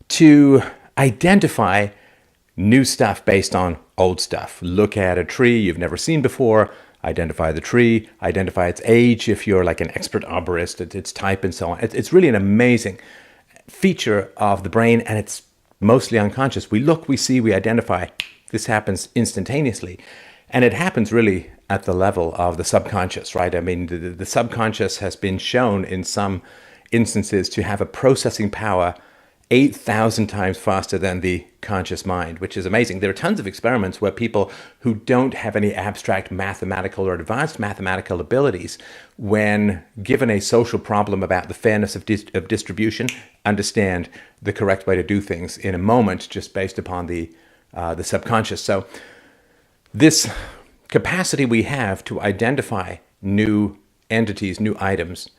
to identify new stuff based on old stuff. Look at a tree you've never seen before, identify the tree, identify its age if you're like an expert arborist, its type and so on. It's really an amazing feature of the brain, and it's mostly unconscious. We look, we see, we identify. This happens instantaneously. And it happens really at the level of the subconscious, right? I mean, the subconscious has been shown in some instances to have a processing power 8,000 times faster than the conscious mind, which is amazing. There are tons of experiments where people who don't have any abstract mathematical or advanced mathematical abilities, when given a social problem about the fairness of distribution, understand the correct way to do things in a moment just based upon the subconscious. So this capacity we have to identify new entities, new items,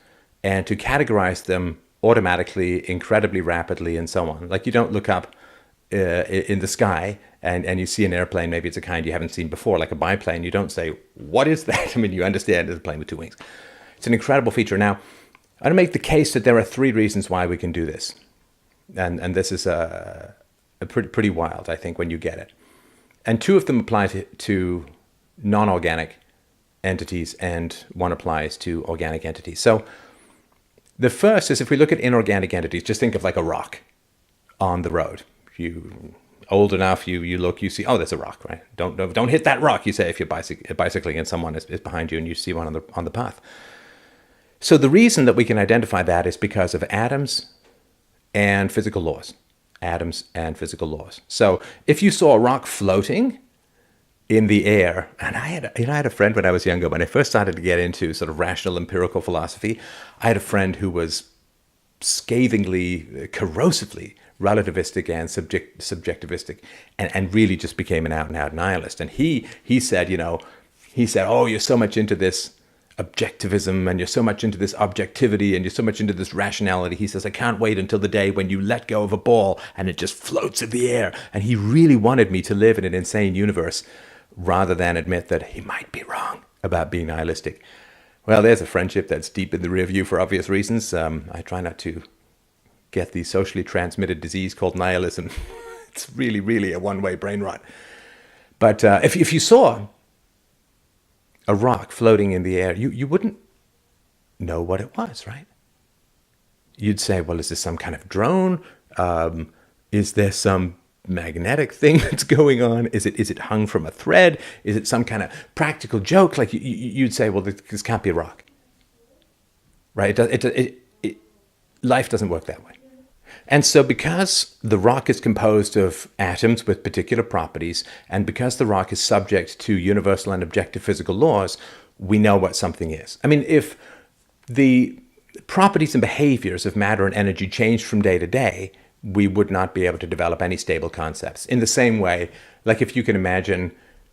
and to categorize them automatically, incredibly rapidly, and so on. Like, you don't look up in the sky and you see an airplane, maybe it's a kind you haven't seen before, like a biplane. You don't say, what is that? I mean, you understand it's a plane with two wings. It's an incredible feature. Now, I'm going to make the case that there are three reasons why we can do this. And this is a pretty wild, I think, when you get it. And two of them apply to non-organic entities, and one applies to organic entities. So the first is, if we look at inorganic entities, just think of like a rock on the road. You old enough, you look, you see, oh, there's a rock, right? Don't hit that rock, you say, if you're bicycling and someone is behind you and you see one on the path. So the reason that we can identify that is because of atoms and physical laws. Atoms and physical laws. So if you saw a rock floating in the air, and I had a friend when I was younger, when I first started to get into sort of rational empirical philosophy, I had a friend who was scathingly, corrosively relativistic and subjectivistic, and really just became an out-and-out nihilist. And he said, oh, you're so much into this objectivism, and you're so much into this objectivity, and you're so much into this rationality. He says, I can't wait until the day when you let go of a ball and it just floats in the air. And he really wanted me to live in an insane universe rather than admit that he might be wrong about being nihilistic. Well, there's a friendship that's deep in the rear view for obvious reasons. I try not to get the socially transmitted disease called nihilism. It's really, really a one-way brain rot. But if you saw a rock floating in the air, you wouldn't know what it was, right? You'd say, well, is this some kind of drone? Is there some magnetic thing that's going on? Is it hung from a thread? Is it some kind of practical joke? Like, you'd say, well, this can't be a rock, right? Life doesn't work that way. And so because the rock is composed of atoms with particular properties, and because the rock is subject to universal and objective physical laws, we know what something is. I mean, if the properties and behaviors of matter and energy changed from day to day, we would not be able to develop any stable concepts. In the same way, like if you can imagine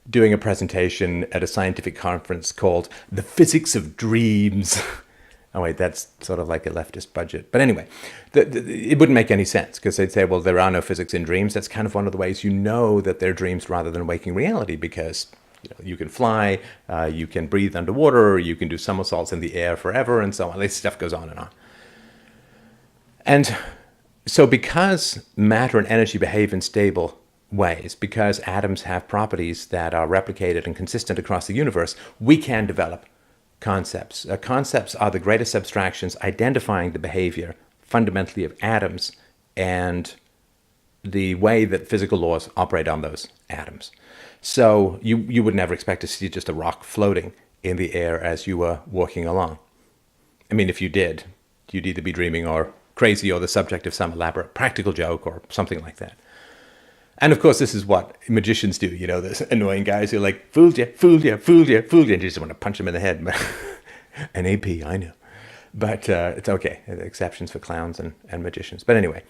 doing a presentation at a scientific conference called The Physics of Dreams. Oh, wait, that's sort of like a leftist budget. But anyway, it wouldn't make any sense, because they'd say, well, there are no physics in dreams. That's kind of one of the ways you know that they're dreams rather than waking reality, because you can fly, you can breathe underwater, you can do somersaults in the air forever, and so on. This stuff goes on and on. And so because matter and energy behave in stable ways, because atoms have properties that are replicated and consistent across the universe, we can develop concepts. Concepts are the greatest abstractions identifying the behavior fundamentally of atoms and the way that physical laws operate on those atoms. So you would never expect to see just a rock floating in the air as you were walking along. I mean, if you did, you'd either be dreaming or crazy or the subject of some elaborate practical joke or something like that. And of course, this is what magicians do, those annoying guys who are like, fooled you, fooled you, fooled you, fooled you, and you just want to punch them in the head. An AP, I know. But it's okay. Exceptions for clowns and magicians. But anyway,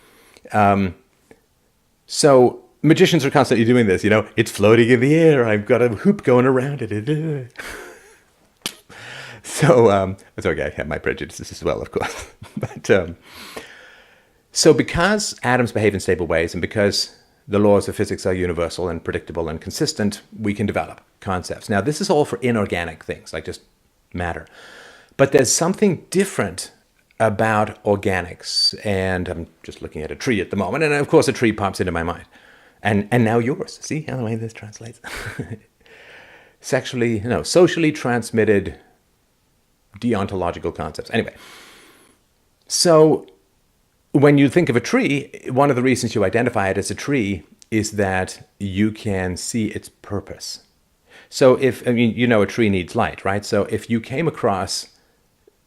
so magicians are constantly doing this, it's floating in the air. I've got a hoop going around it. So it's okay. I have my prejudices as well, of course. But so because atoms behave in stable ways, and because the laws of physics are universal and predictable and consistent, we can develop concepts. Now, this is all for inorganic things, like just matter. But there's something different about organics. And I'm just looking at a tree at the moment. And of course, a tree pops into my mind. And now yours. See how the way this translates? Socially transmitted deontological concepts. Anyway, so when you think of a tree, one of the reasons you identify it as a tree is that you can see its purpose. So a tree needs light, right? So if you came across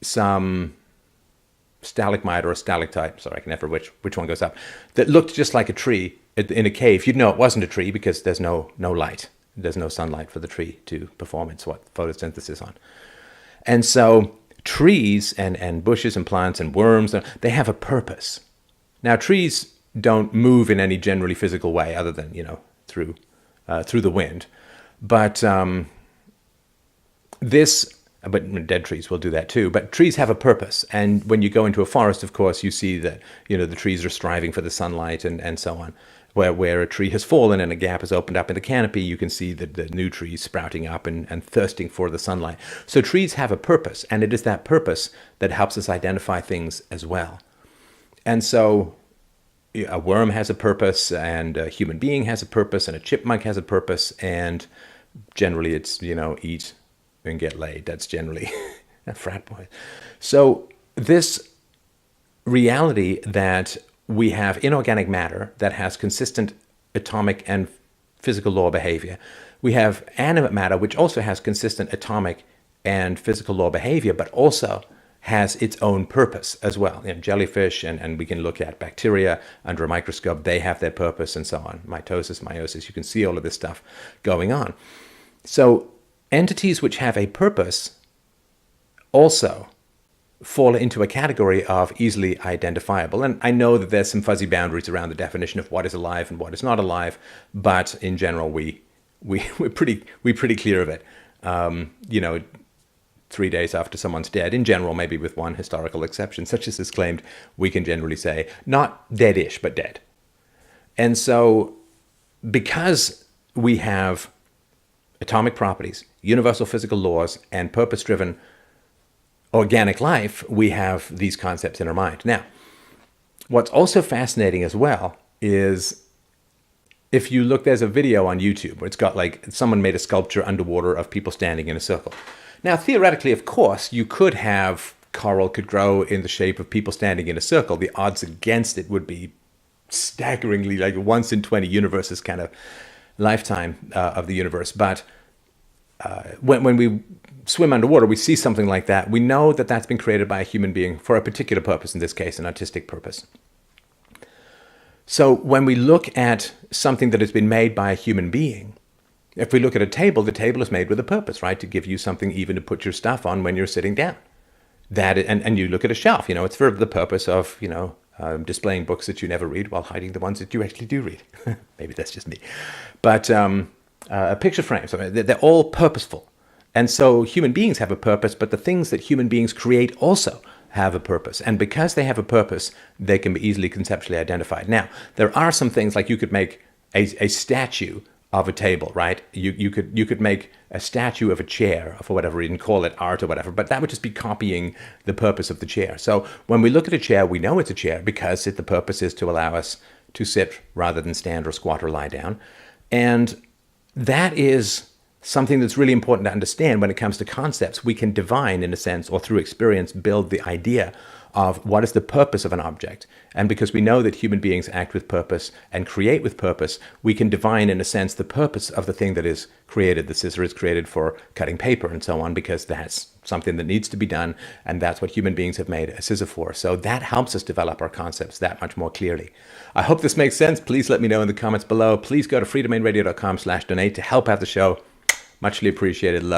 some stalagmite or a stalactite, sorry, I can never which one goes up, that looked just like a tree in a cave, you'd know it wasn't a tree because there's no light. There's no sunlight for the tree to perform its photosynthesis on. And so trees and bushes and plants and worms, they have a purpose. Now, trees don't move in any generally physical way other than, through the wind. But but dead trees will do that too. But trees have a purpose. And when you go into a forest, of course, you see that, the trees are striving for the sunlight and so on. Where a tree has fallen and a gap has opened up in the canopy, you can see the new trees sprouting up and thirsting for the sunlight. So trees have a purpose, and it is that purpose that helps us identify things as well. And so a worm has a purpose, and a human being has a purpose, and a chipmunk has a purpose, and generally it's, eat and get laid. That's generally a frat boy. So this reality that we have inorganic matter that has consistent atomic and physical law behavior. We have animate matter, which also has consistent atomic and physical law behavior, but also has its own purpose as well. Jellyfish, and we can look at bacteria under a microscope. They have their purpose and so on. Mitosis, meiosis, you can see all of this stuff going on. So entities which have a purpose also fall into a category of easily identifiable. And I know that there's some fuzzy boundaries around the definition of what is alive and what is not alive, but in general, we're pretty clear of it. 3 days after someone's dead, in general, maybe with one historical exception, such as is claimed, we can generally say, not dead-ish, but dead. And so, because we have atomic properties, universal physical laws, and purpose-driven organic life, we have these concepts in our mind. Now, what's also fascinating as well is if you look, there's a video on YouTube where it's got someone made a sculpture underwater of people standing in a circle. Now, theoretically, of course, you could have coral could grow in the shape of people standing in a circle. The odds against it would be staggeringly once in 20 universes kind of lifetime of the universe. But when we swim underwater, we see something like that. We know that that's been created by a human being for a particular purpose, in this case, an artistic purpose. So when we look at something that has been made by a human being, if we look at a table, the table is made with a purpose, right? To give you something even to put your stuff on when you're sitting down. And you look at a shelf, it's for the purpose of, displaying books that you never read while hiding the ones that you actually do read. Maybe that's just me. But a picture frame, so they're all purposeful. And so human beings have a purpose, but the things that human beings create also have a purpose. And because they have a purpose, they can be easily conceptually identified. Now, there are some things like you could make a statue of a table, right? You could make a statue of a chair, for whatever reason, call it art or whatever, but that would just be copying the purpose of the chair. So when we look at a chair, we know it's a chair because the purpose is to allow us to sit rather than stand or squat or lie down. And that is something that's really important to understand when it comes to concepts. We can divine, in a sense, or through experience, build the idea of what is the purpose of an object. And because we know that human beings act with purpose and create with purpose, we can divine, in a sense, the purpose of the thing that is created. The scissor is created for cutting paper and so on, because that's something that needs to be done, and that's what human beings have made a scissor for. So that helps us develop our concepts that much more clearly. I hope this makes sense. Please let me know in the comments below. Please go to freedomainradio.com/donate to help out the show. Muchly appreciated. Love.